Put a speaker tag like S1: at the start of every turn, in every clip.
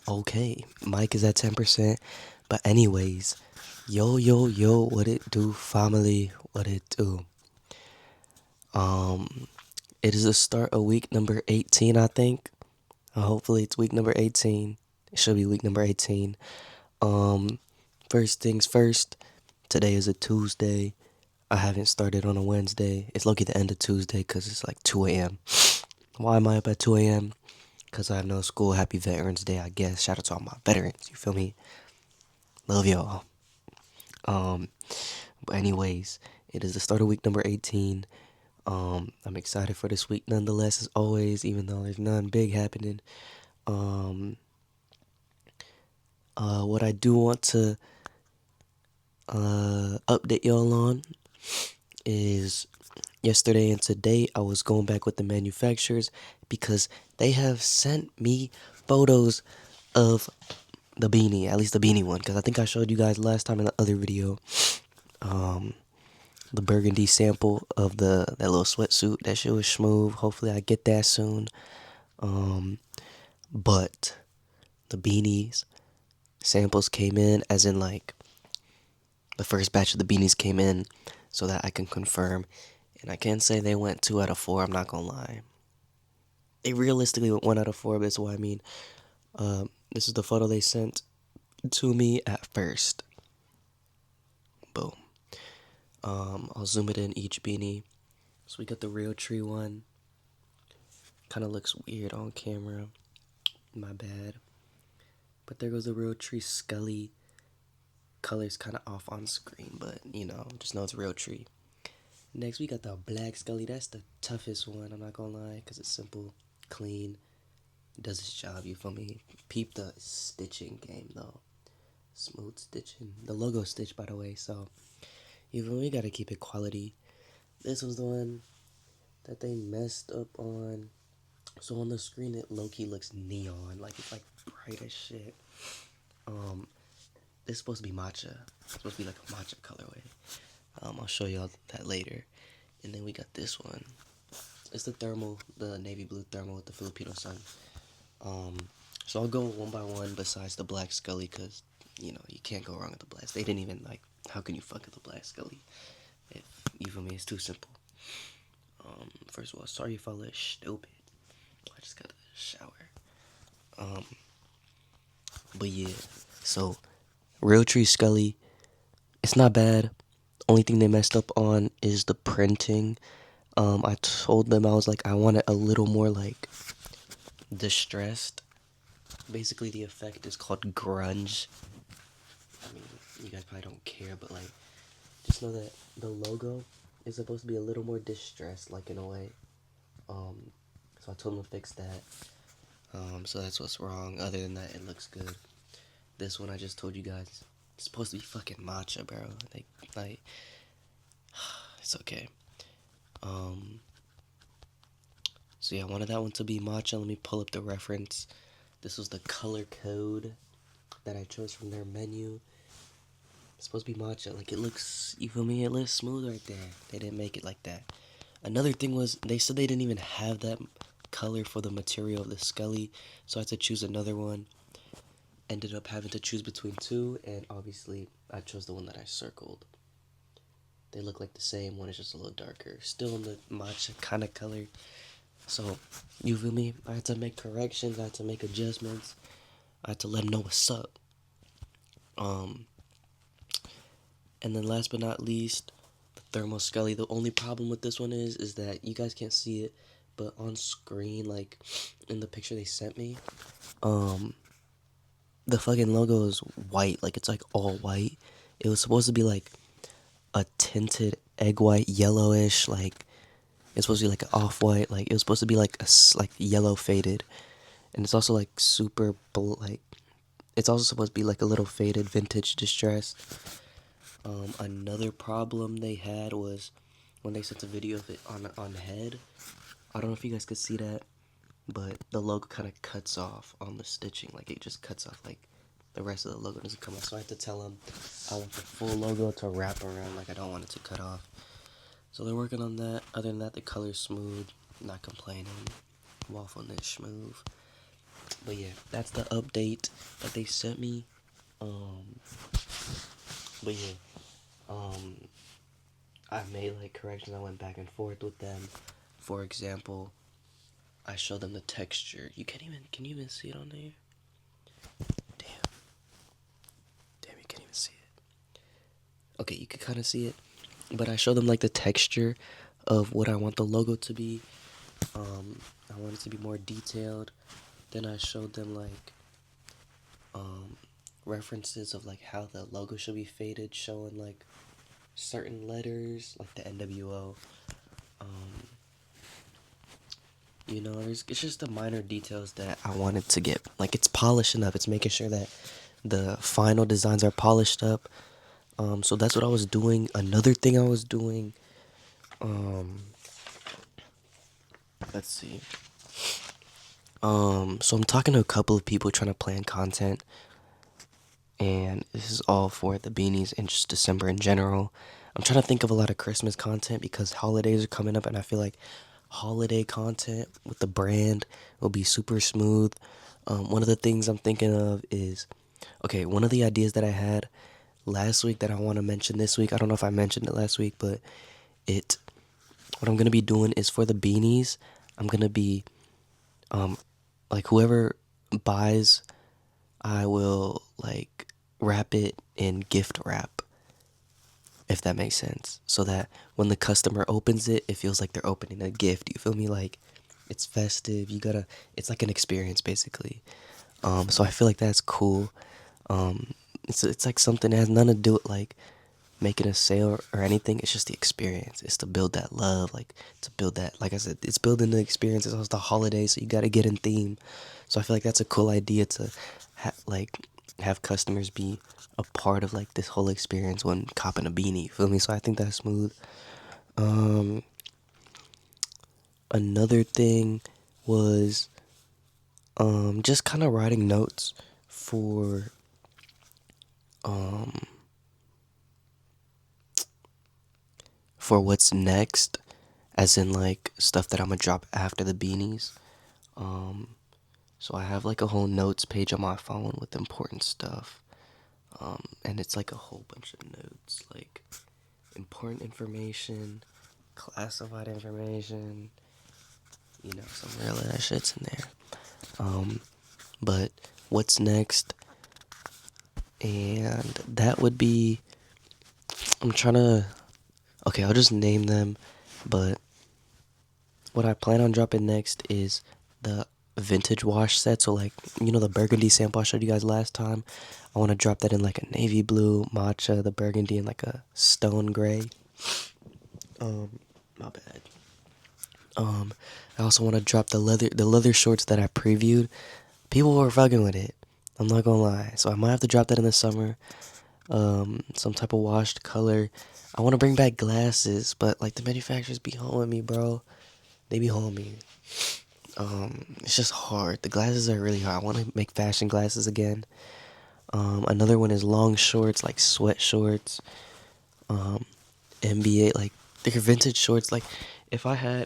S1: Okay, mic is at 10%. But anyways, yo, what it do, family? What it do? Um, it is the start of week number 18, I think. Hopefully it's week number 18. It should be week number 18. Um, First things first. Today is a Tuesday. I haven't started on a Wednesday. It's lucky the end of Tuesday because it's like 2 a.m. Why am I up at 2 a.m.? Because I have no school. Happy Veterans Day, I guess. Shout out to all my veterans. You feel me? Love y'all. Um, but anyways, it is the start of week number 18. I'm excited for this week nonetheless, as always, even though there's nothing big happening. Um, what I do want to update y'all on is yesterday and today I was going back with the manufacturers because they have sent me photos of the beanie, at least the beanie one, because I think I showed you guys last time in the other video. Um, the burgundy sample of that little sweatsuit. That shit was smooth. Hopefully I get that soon. Um, but the beanies samples came in, as in like the first batch of the beanies came in, so that I can confirm. And I can say they went 2 out of 4. I'm not gonna lie. They realistically went 1 out of 4. But that's what I mean. This is the photo they sent to me at first. Boom. I'll zoom it in each beanie. So we got the real tree one. Kind of looks weird on camera. My bad. But there goes the real tree Scully. Color's kind of off on screen, but just know it's a real tree. Next, we got the black Scully. That's the toughest one, I'm not gonna lie, because it's simple, clean, does its job, you feel me? Peep the stitching game, though. Smooth stitching. The logo stitched, by the way, so you feel me? Gotta keep it quality. This was the one that they messed up on. So on the screen, it low-key looks neon, like it's like bright as shit. It's supposed to be matcha. It's supposed to be like a matcha colorway. I'll show y'all that later. And then we got this one. It's the thermal, the navy blue thermal with the Filipino sun. So I'll go one by one besides the black Scully, because, you can't go wrong with the black. They didn't even, like, how can you fuck with the black Scully? If, you feel me, it's too simple. First of all, sorry if I look stupid. I just got a shower. But yeah, so real tree Scully, it's not bad. Only thing they messed up on is the printing. I told them, I was like, I want it a little more like distressed. Basically, the effect is called grunge. I mean, you guys probably don't care, but like, just know that the logo is supposed to be a little more distressed, like in a way. So I told them to fix that. So that's what's wrong. Other than that, it looks good. This one I just told you guys, it's supposed to be fucking matcha, bro. Like, it's okay. So yeah, I wanted that one to be matcha. Let me pull up the reference. This was the color code that I chose from their menu. It's supposed to be matcha. Like, it looks, you feel me? It looks smooth right there. They didn't make it like that. Another thing was, they said they didn't even have that color for the material of the Scully, so I had to choose another one. Ended up having to choose between two, and obviously I chose the one that I circled. They look like the same, one is just a little darker. Still in the matcha kind of color. So, you feel me? I had to make corrections, I had to make adjustments. I had to let them know what's up. And then last but not least, the Thermal Scully. The only problem with this one is that you guys can't see it, but on screen, like in the picture they sent me, the fucking logo is white. Like, it's like all white. It was supposed to be like a tinted egg white, yellowish, like it's supposed to be like an off-white, like it was supposed to be like like yellow faded. And it's also like super like it's also supposed to be like a little faded vintage distress. Another problem they had was when they sent a video of it on head. I don't know if you guys could see that, but the logo kind of cuts off on the stitching. Like, it just cuts off, like the rest of the logo doesn't come off. So I had to tell them I want the full logo to wrap around. Like, I don't want it to cut off. So they're working on that. Other than that, the color's smooth. Not complaining. Waffle knit smooth. But yeah, that's the update that they sent me. Um, but yeah, um, I made like corrections. I went back and forth with them. For example, I showed them the texture. Can you even see it on there? Damn, you can't even see it. Okay, you can kind of see it, but I showed them like the texture of what I want the logo to be. I want it to be more detailed. Then I showed them like um, references of like how the logo should be faded, showing like certain letters, like the NWO. Um, it's just the minor details that I wanted to get. Like it's polishing up. It's making sure that the final designs are polished up. So that's what I was doing. Another thing I was doing. Um, let's see. So I'm talking to a couple of people trying to plan content, and this is all for the beanies and just December in general. I'm trying to think of a lot of Christmas content because holidays are coming up, and I feel like holiday content with the brand will be super smooth. One of the things I'm thinking of is, okay, one of the ideas that I had last week that I want to mention this week. I don't know if I mentioned it last week, but it what I'm gonna be doing is for the beanies. I'm gonna be like whoever buys, I will like wrap it in gift wrap, if that makes sense. So that when the customer opens it, it feels like they're opening a gift. You feel me? Like it's festive. It's like an experience basically. So I feel like that's cool. It's like something that has nothing to do with like making a sale or anything. It's just the experience. It's to build that love, like to build that. Like I said, it's building the experience. It's also the holidays, so you got to get in theme. So I feel like that's a cool idea to have customers be a part of like this whole experience when copping a beanie. You feel me? So I think that's smooth. Um, Another thing was just kind of writing notes for um for what's next, as in like stuff that I'm gonna drop after the beanies. Um, so I have like a whole notes page on my phone with important stuff. And it's like a whole bunch of notes, like important information, classified information, some real ass shit's in there. But what's next? And that would be, I'm trying to, okay, I'll just name them, but what I plan on dropping next is the vintage wash set. So like, the burgundy sample I showed you guys last time. I want to drop that in like a navy blue, matcha, the burgundy, and like a stone gray. My bad. I also want to drop the leather shorts that I previewed. People were fucking with it. I'm not gonna lie. So I might have to drop that in the summer. Some type of washed color. I want to bring back glasses, but like the manufacturers be holding me, bro. They be holding me. It's just hard. The glasses are really hard. I want to make fashion glasses again. Another one is long shorts, like sweat shorts. NBA, like they're vintage shorts. Like if I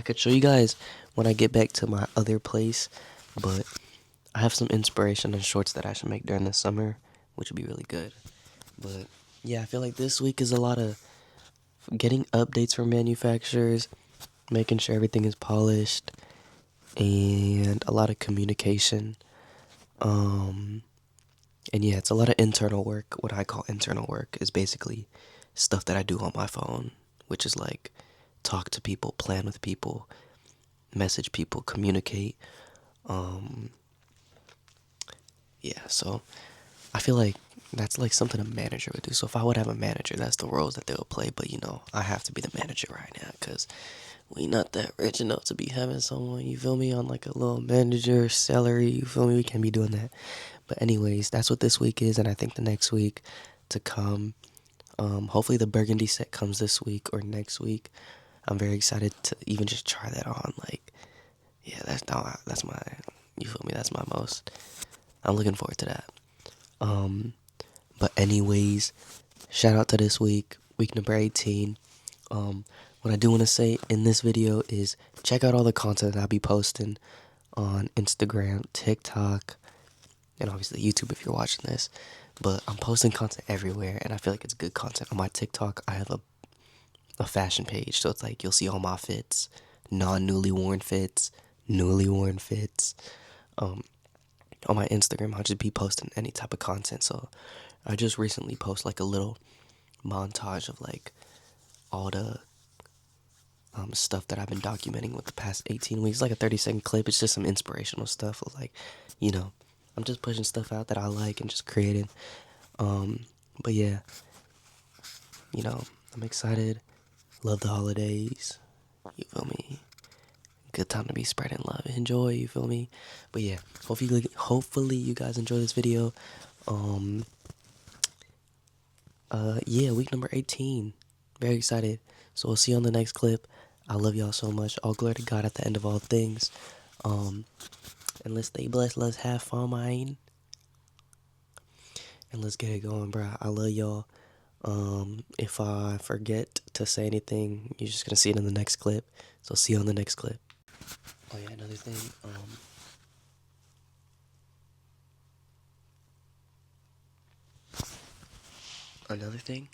S1: could show you guys when I get back to my other place, but I have some inspiration on shorts that I should make during the summer, which would be really good. But yeah, I feel like this week is a lot of getting updates from manufacturers, making sure everything is polished, and a lot of communication. Um, and yeah, it's a lot of internal work. What I call internal work is basically stuff that I do on my phone, which is like talk to people, plan with people, message people, communicate. Um, yeah, so I feel like that's like something a manager would do. So if I would have a manager, that's the roles that they would play. But I have to be the manager right now because we not that rich enough to be having someone, you feel me, on like a little manager salary. You feel me? We can't be doing that. But anyways, that's what this week is, and I think the next week to come. Hopefully the burgundy set comes this week or next week. I'm very excited to even just try that on. Like, yeah, that's my, you feel me? That's my most. I'm looking forward to that. But anyways, shout out to this week number 18. What I do want to say in this video is check out all the content that I'll be posting. on Instagram, TikTok, and obviously YouTube if you're watching this. But I'm posting content everywhere, and I feel like it's good content. On my TikTok, I have a fashion page, so it's like you'll see all my fits, non-newly worn fits, newly worn fits. Um, on my Instagram, I'll just be posting any type of content. So I just recently posted like a little montage of like all the stuff that I've been documenting with the past 18 weeks. Like a 30-second clip. It's just some inspirational stuff of like, you know, I'm just pushing stuff out that I like and just creating. But yeah, I'm excited. Love the holidays. You feel me? Good time to be spreading love and joy. You feel me? But yeah, hopefully you guys enjoy this video. Um, yeah, week number 18. Very excited. So we'll see you on the next clip. I love y'all so much. All glory to God at the end of all things. Um, and let's stay blessed. Let's have fun, man. And let's get it going, bro. I love y'all. If I forget to say anything, you're just gonna see it in the next clip. So see you on the next clip. Oh yeah, another thing. Another thing.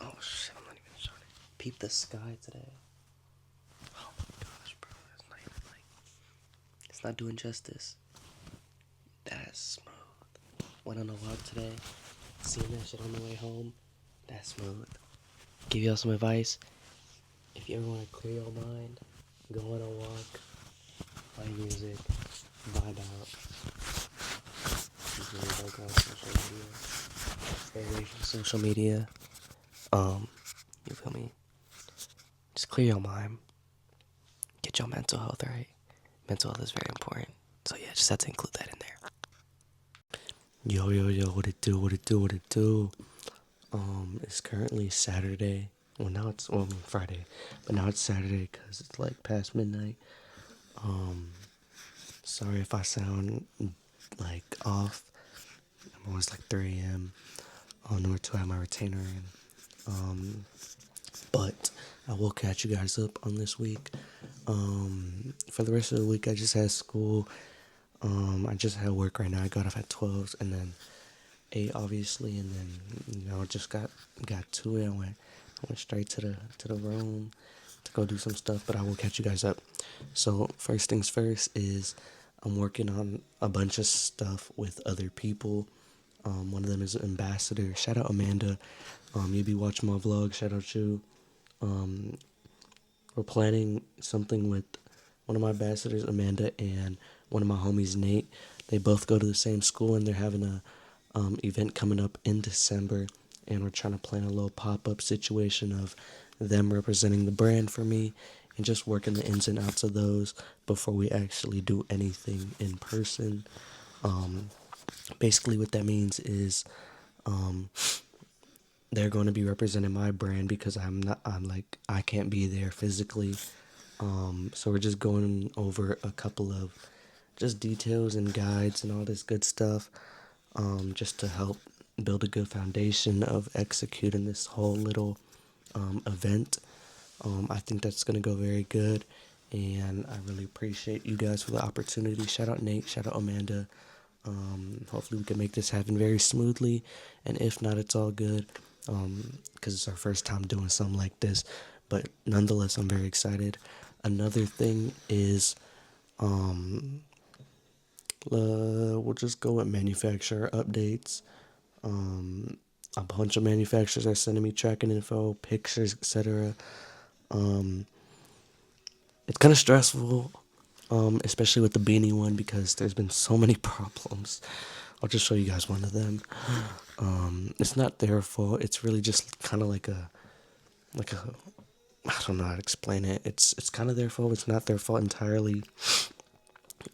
S1: Oh shit, I'm not even showing it. Peep the sky today. Oh my gosh, bro. It's not even like. It's not doing justice. That's smooth. Went on a walk today. Seeing that shit on the way home. That's smooth. Give y'all some advice. If you ever want to clear your mind, go on a walk, play music, vibe out. Don't go on social media. Stay away from social media. You feel me? Just clear your mind. Get your mental health right. Mental health is very important. So yeah, just have to include that in there. Yo, yo, yo, what it do, what it do, what it do? It's currently Saturday. Well, now it's, Friday. But now it's Saturday because it's like past midnight. Sorry if I sound like off. I'm always like 3 a.m. Nor to have my retainer in. But I will catch you guys up on this week. For the rest of the week, I just had school. I just had work right now. I got off at 12 and then ate obviously, and then just got to it. I went straight to the room to go do some stuff. But I will catch you guys up. So first things first is I'm working on a bunch of stuff with other people. One of them is an ambassador. Shout out Amanda. You be watching my vlog. Shout out you. We're planning something with one of my ambassadors, Amanda, and one of my homies, Nate. They both go to the same school, and they're having a event coming up in December. And we're trying to plan a little pop-up situation of them representing the brand for me and just working the ins and outs of those before we actually do anything in person. Basically, what that means is they're going to be representing my brand because I can't be there physically. So we're just going over a couple of just details and guides and all this good stuff, just to help build a good foundation of executing this whole little event. I think that's going to go very good, and I really appreciate you guys for the opportunity. Shout out Nate, shout out Amanda. Hopefully we can make this happen very smoothly, and if not, it's all good, because it's our first time doing something like this. But nonetheless, I'm very excited. Another thing is, we'll just go with manufacturer updates. A bunch of manufacturers are sending me tracking info, pictures, etc. It's kind of stressful, especially with the beanie one because there's been so many problems. I'll just show you guys one of them. It's not their fault. It's really just kind of like a I don't know how to explain it. It's kind of their fault. It's not their fault entirely.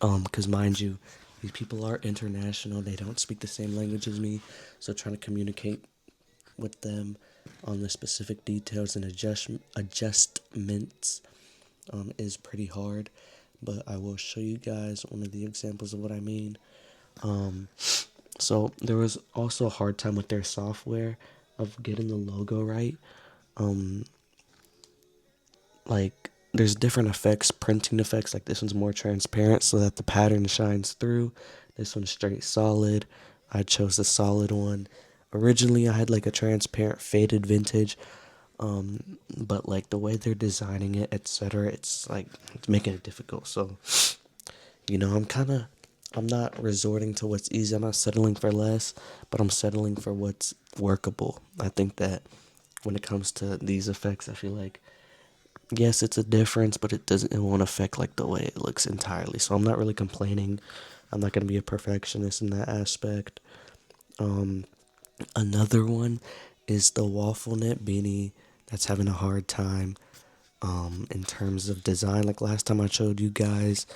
S1: Because mind you, these people are international. They don't speak the same language as me, so trying to communicate with them on the specific details and adjustments is pretty hard. But I will show you guys one of the examples of what I mean. So there was also a hard time with their software of getting the logo right. Like there's different effects, printing effects. Like this one's more transparent so that the pattern shines through. This one's straight solid. I chose the solid one. Originally, I had like a transparent faded vintage, but like the way they're designing it, etc., it's like it's making it difficult. So, I'm not resorting to what's easy. I'm not settling for less, but I'm settling for what's workable. I think that when it comes to these effects, I feel like yes, it's a difference, but it won't affect like the way it looks entirely. So I'm not really complaining. I'm not gonna be a perfectionist in that aspect. Um, Another one is the waffle knit beanie that's having a hard time in terms of design. Like last time I showed you guys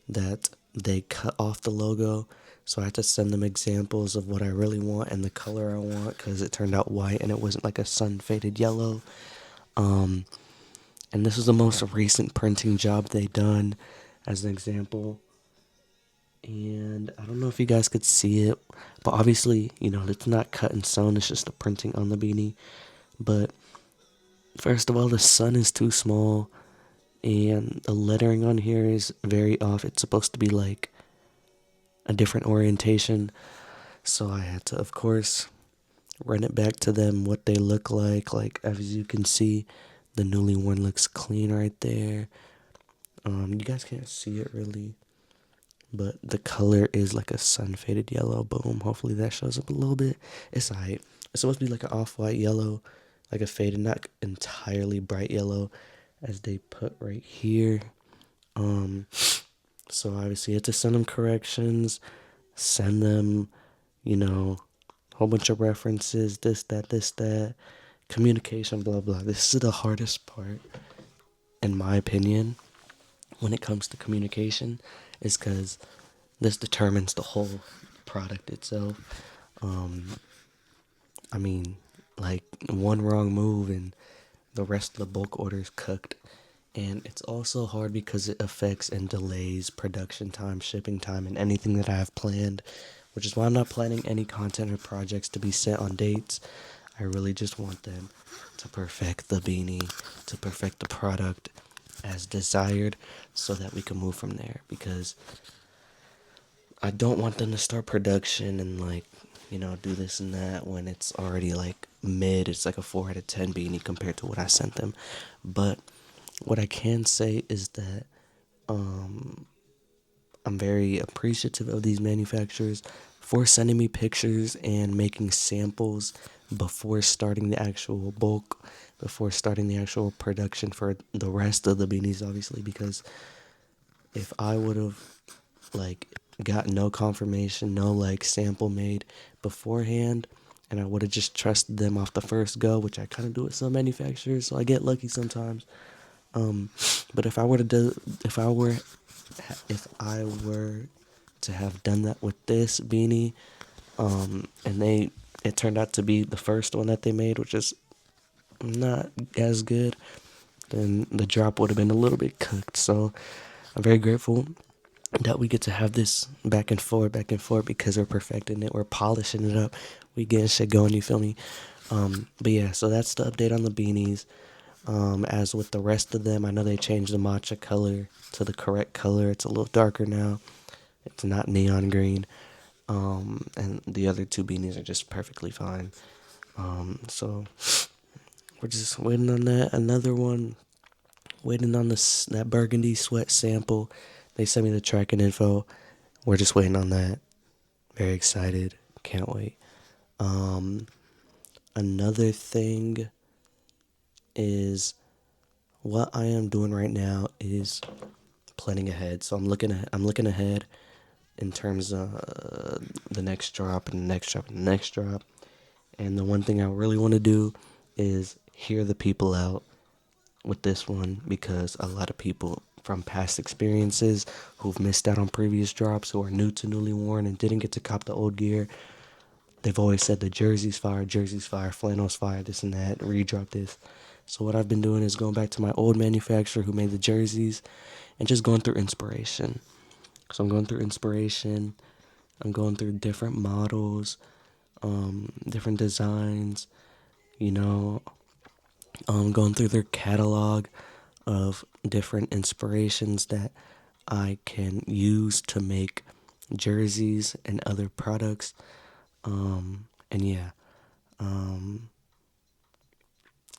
S1: that they cut off the logo, so I had to send them examples of what I really want and the color I want because it turned out white and it wasn't like a sun faded yellow. Um, and this was the most recent printing job they done as an example. And I don't know if you guys could see it, but obviously, it's not cut and sewn, it's just the printing on the beanie. But first of all, the sun is too small, and the lettering on here is very off. It's supposed to be like a different orientation. So I had to, of course, run it back to them what they look like. Like, as you can see, the newly worn looks clean right there. You guys can't see it really, but the color is like a sun faded yellow. Boom. Hopefully that shows up a little bit. It's alright. It's supposed to be like an off white yellow, like a faded, not entirely bright yellow, as they put right here. Um, so obviously, you have to send them corrections, send them, a whole bunch of references, this, that, communication, blah, blah. This is the hardest part, in my opinion, when it comes to communication, is because this determines the whole product itself. Um, I mean, like one wrong move and the rest of the bulk order is cooked. And it's also hard because it affects and delays production time, shipping time, and anything that I have planned, which is why I'm not planning any content or projects to be set on dates. I really just want them to perfect the beanie, to perfect the product as desired, so that we can move from there. Because I don't want them to start production and like, do this and that when it's already like mid. It's like a 4 out of 10 beanie compared to what I sent them. But what I can say is that um, I'm very appreciative of these manufacturers for sending me pictures and making samples before starting the actual bulk, before starting the actual production for the rest of the beanies, obviously, because if I would have like got no confirmation, no like sample made beforehand, and I would have just trusted them off the first go, which I kind of do with some manufacturers, so I get lucky sometimes. Um, but if I were to have done that with this beanie, and it turned out to be the first one that they made, which is not as good, then the drop would have been a little bit cooked. So I'm very grateful that we get to have this back and forth because we're perfecting it, we're polishing it up, we getting shit going. You feel me? But yeah, so that's the update on the beanies. As with the rest of them, I know they changed the matcha color to the correct color. It's a little darker now. It's not neon green. And the other two beanies are just perfectly fine. So we're just waiting on that. Another one, waiting on that burgundy sweat sample. They sent me the tracking info. We're just waiting on that. Very excited. Can't wait. Um, Another thing is what I am doing right now is planning ahead. So I'm looking ahead in terms of the next drop and the next drop and the next drop. And the one thing I really want to do is hear the people out with this one, because a lot of people from past experiences who've missed out on previous drops, who are new to newly worn and didn't get to cop the old gear, they've always said the jersey's fire, flannel's fire, this and that, redrop this. So what I've been doing is going back to my old manufacturer who made the jerseys and just going through inspiration. So I'm going through inspiration. I'm going through different models, different designs, you know, going through their catalog, of different inspirations that I can use to make jerseys and other products. And yeah, um,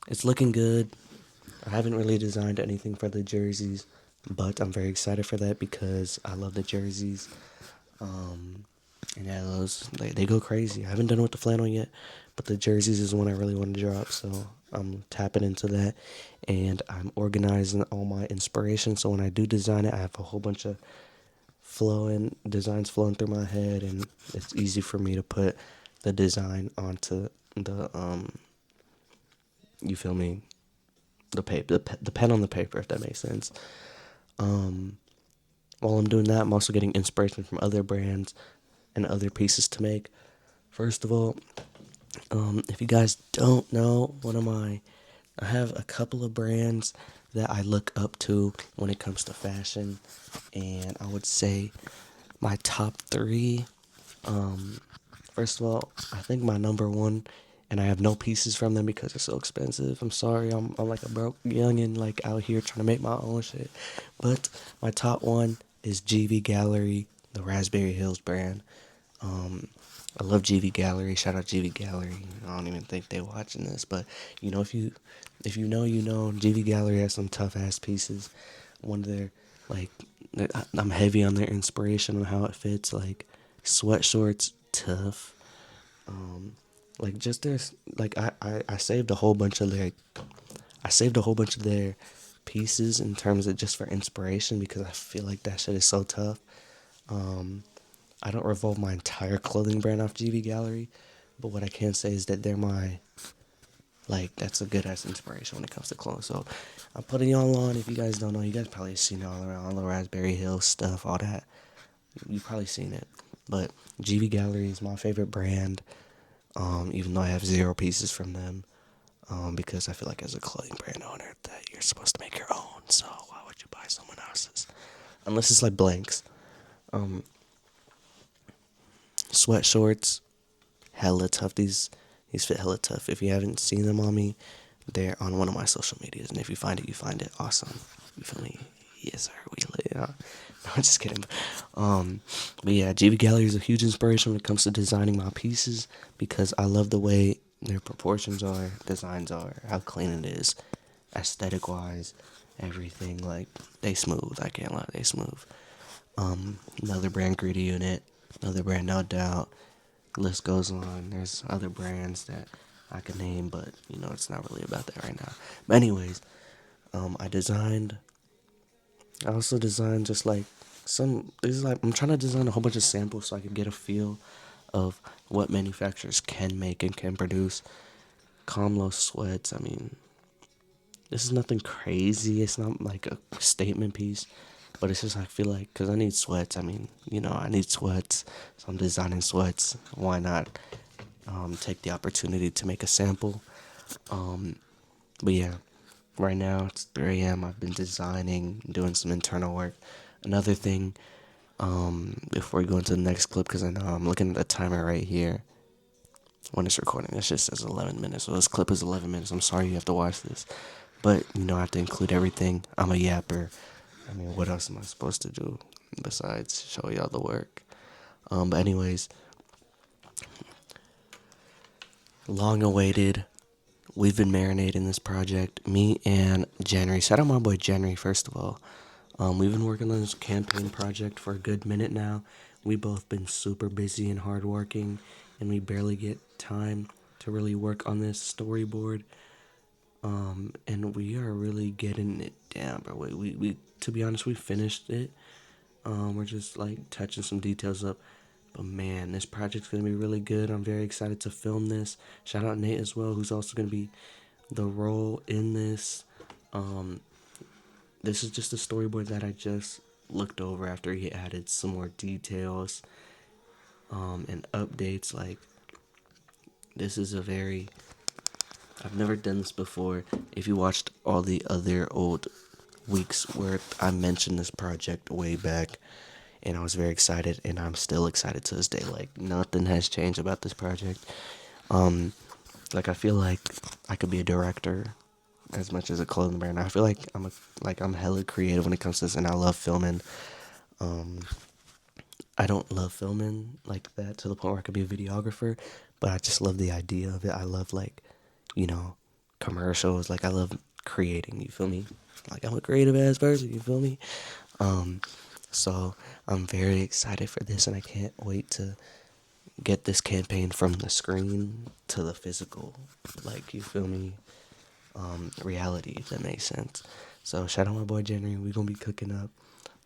S1: it's looking good. I haven't really designed anything for the jerseys, but I'm very excited for that because I love the jerseys. Um, and yeah, those they go crazy. I haven't done it with the flannel yet, but the jerseys is one I really want to drop. So I'm tapping into that, and I'm organizing all my inspiration. So when I do design it, I have a whole bunch of flowing designs flowing through my head, and it's easy for me to put the design onto the you feel me, the paper, the pen on the paper, if that makes sense. Um, while I'm doing that, I'm also getting inspiration from other brands and other pieces to make. First of all, if you guys don't know, I have a couple of brands that I look up to when it comes to fashion, and I would say my top three. Um, First of all, I think my number one, and I have no pieces from them because they're so expensive. I'm sorry, I'm like a broke youngin' like out here trying to make my own shit. But my top one is GV Gallery, the Raspberry Hills brand. Um, I love GV Gallery. Shout out GV Gallery. I don't even think they watching this, but if you know, you know. GV Gallery has some tough ass pieces. One of their like, I'm heavy on their inspiration on how it fits. Like sweat shorts, tough. Um, like just there's like I saved a whole bunch of their pieces in terms of just for inspiration because I feel like that shit is so tough. Um, I don't revolve my entire clothing brand off GV Gallery, but what I can say is that they're my like that's a good ass inspiration when it comes to clothes. So I'm putting y'all on. If you guys don't know, you guys probably seen it all around all the Raspberry Hill stuff, all that. You probably seen it. But GV Gallery is my favorite brand. Even though I have zero pieces from them, because I feel like as a clothing brand owner that you're supposed to make your own. So why would you buy someone else's? Unless it's like blanks. Um, Sweat shorts, hella tough. These fit hella tough. If you haven't seen them on me, they're on one of my social medias, and if you find it, you find it. Awesome. You feel me? Yes, sir. We lit. No, I'm just kidding. But yeah, GV Gallery is a huge inspiration when it comes to designing my pieces because I love the way their proportions are, designs are, how clean it is, aesthetic wise, everything. Like they smooth. I can't lie, they smooth. Another brand, Greedy Unit. Another brand, No Doubt. List goes on. There's other brands that I could name, but it's not really about that right now. But anyways, um, I designed. I also designed just like some. This is like I'm trying to design a whole bunch of samples so I can get a feel of what manufacturers can make and can produce. Comlo sweats. I mean, this is nothing crazy. It's not like a statement piece, but it's just I feel like because I need sweats. I mean, I need sweats, so I'm designing sweats. Why not take the opportunity to make a sample? Um, but yeah, right now it's 3 a.m. I've been designing, doing some internal work. Another thing, before we go into the next clip, because I know I'm looking at the timer right here when it's recording. It just says 11 minutes. So this clip is 11 minutes. I'm sorry you have to watch this. But, I have to include everything. I'm a yapper. I mean, what else am I supposed to do besides show y'all the work? But anyways, long awaited. We've been marinating this project. Me and January. Shout out my boy January, first of all. We've been working on this campaign project for a good minute now. We both been super busy and hardworking, and we barely get time to really work on this storyboard. And we are really getting it down, bro. We to be honest, we finished it. We're just like touching some details up. But man, this project's gonna be really good. I'm very excited to film this. Shout out Nate as well, who's also gonna be the role in this. Um, this is just a storyboard that I just looked over after he added some more details, and updates. Like this is a very I've never done this before. If you watched all the other old weeks where I mentioned this project way back, and I was very excited, and I'm still excited to this day. Like nothing has changed about this project. Um, like I feel like I could be a director as much as a clothing brand. I feel like I'm hella creative when it comes to this, and I love filming. Um, I don't love filming like that to the point where I could be a videographer, but I just love the idea of it. I love like, you know, commercials. Like I love creating. You feel me? Like I'm a creative ass person. You feel me? Um, so I'm very excited for this, and I can't wait to get this campaign from the screen to the physical. Like you feel me? Reality, if that makes sense. So shout out my boy January. We gonna be cooking up.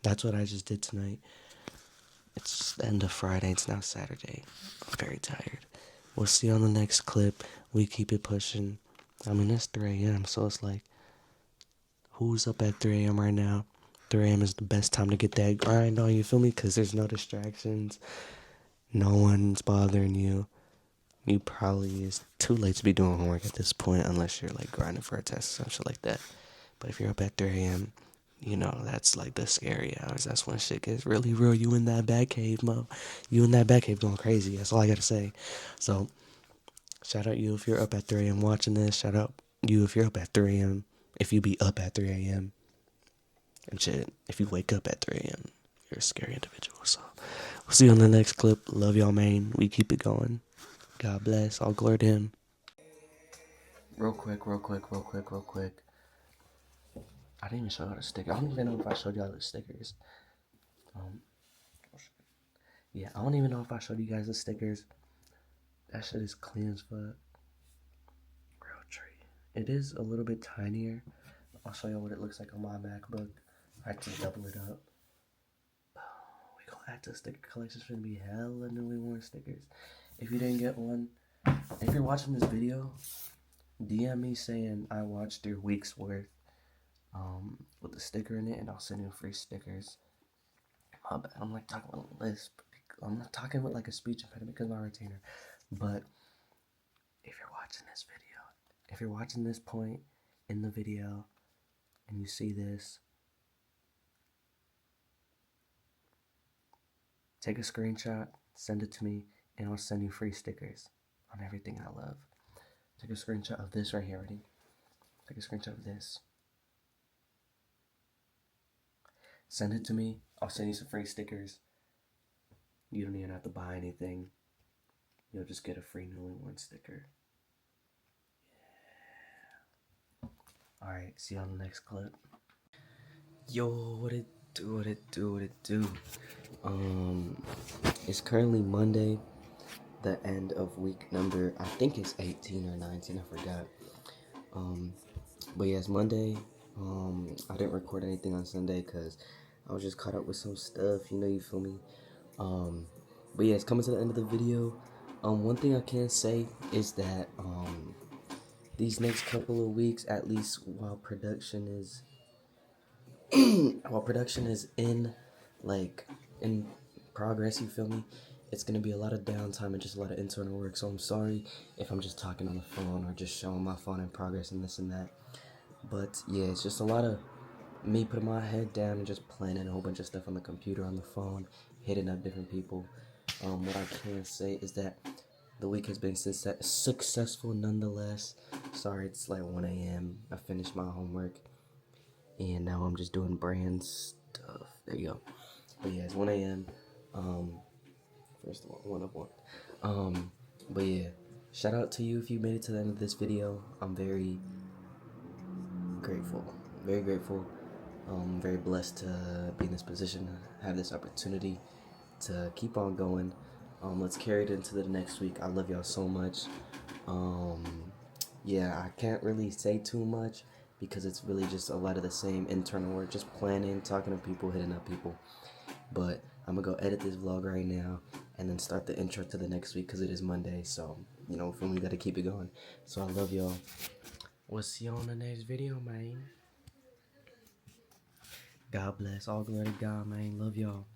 S1: That's what I just did tonight. It's the end of Friday. It's now Saturday. I'm very tired. We'll see you on the next clip. We keep it pushing. I mean, it's 3 a.m., so it's like, who's up at 3 a.m. right now? 3 a.m. is the best time to get that grind on, you feel me? Because there's no distractions. No one's bothering you. You probably is too late to be doing homework at this point unless you're like grinding for a test or some shit like that. But if you're up at 3 a.m., you know, that's like the scary hours. That's when shit gets really real. You in that bat cave, mo. You in that bat cave going crazy. That's all I gotta say. So, shout out you if you're up at 3 a.m. watching this. Shout out you if you're up at 3 a.m. If you be up at 3 a.m. and shit. If you wake up at 3 a.m., you're a scary individual. So, we'll see you on the next clip. Love y'all, man. We keep it going. God bless. All glory to him. Real quick. I didn't even show y'all the sticker. I don't even know if I showed y'all the stickers. Um, yeah, I don't even know if I showed you guys the stickers. That shit is clean as fuck. Real tree. It is a little bit tinier. I'll show you what it looks like on my MacBook. I had to double it up. We gonna add to the sticker collection. It's gonna be hella newly worn stickers. If you didn't get one, if you're watching this video, DM me saying I watched your week's worth with the sticker in it, and I'll send you free stickers. My bad. I'm like talking with a lisp. I'm not talking with like a speech impediment because my retainer. But if you're watching this video, if you're watching this point in the video and you see this, take a screenshot, send it to me, and I'll send you free stickers on everything I love. Take a screenshot of this right here, ready? Take a screenshot of this. Send it to me. I'll send you some free stickers. You don't even have to buy anything. You'll just get a free newly worn sticker. Alright, see you on the next clip. Yo, what it do? It's currently Monday, the end of week number, I think it's 18 or 19, I forgot. But yeah, it's Monday. I didn't record anything on Sunday because I was just caught up with some stuff, you feel me? But yeah, it's coming to the end of the video. One thing I can say is that, these next couple of weeks, at least while production is in like in progress, you feel me, it's gonna be a lot of downtime and just a lot of internal work. So I'm sorry if I'm just talking on the phone or just showing my phone in progress and this and that. But yeah, it's just a lot of me putting my head down and just planning a whole bunch of stuff on the computer, on the phone, hitting up different people. What I can say is that the week has been successful nonetheless. Sorry, it's like 1 a.m. I finished my homework and now I'm just doing brand stuff. There you go. But yeah, it's 1 a.m. First of all, 1 of 1. But yeah, shout out to you if you made it to the end of this video. I'm very grateful. Very grateful. Very blessed to be in this position, have this opportunity to keep on going. Let's carry it into the next week. I love y'all so much. Yeah, I can't really say too much because it's really just a lot of the same internal work, just planning, talking to people, hitting up people. But I'm gonna go edit this vlog right now and then start the intro to the next week because it is Monday. So, for me, we gotta keep it going. So I love y'all. We'll see you on the next video, man. God bless. All glory to God, man. Love y'all.